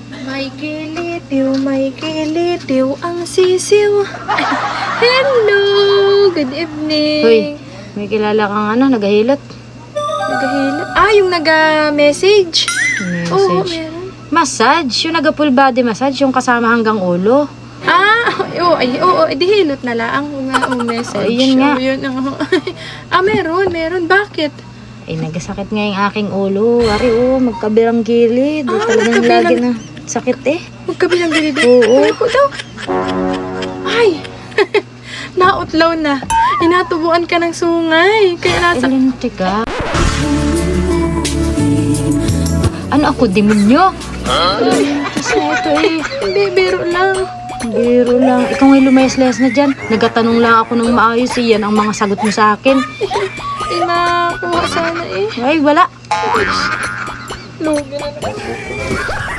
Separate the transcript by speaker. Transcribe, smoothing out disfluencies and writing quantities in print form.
Speaker 1: May kilitiw ang sisiw. Hello! Good evening.
Speaker 2: Hoy, may kilala kang nagahilot.
Speaker 1: Nagahilot? Yung naga-message. Oo,
Speaker 2: Message.
Speaker 1: meron.
Speaker 2: Massage, yung naga-full body massage, yung kasama hanggang ulo.
Speaker 1: Oo, dihilot na lang ang message.
Speaker 2: Ayun nga.
Speaker 1: Yun, meron. Bakit?
Speaker 2: Nagasakit nga yung aking ulo. Ari, magkabilang gilid. Talagang
Speaker 1: magkabilang-
Speaker 2: lagi na sakit
Speaker 1: Magkabilang gilid.
Speaker 2: Oo.
Speaker 1: Ay, daw. Ay! Nautlaw na. Inatubuan ka ng sungay. Kaya nasa...
Speaker 2: Teka. Ano ako, demonyo? Kasi ito
Speaker 1: Hindi, biro lang.
Speaker 2: Biro lang. Ikaw ngay lumayas-layas na dyan. Nagatanong lang ako ng maayos. Yan ang mga sagot mo sa akin.
Speaker 1: Inakuha sana
Speaker 2: Ay, wala.
Speaker 1: Lugi na naman.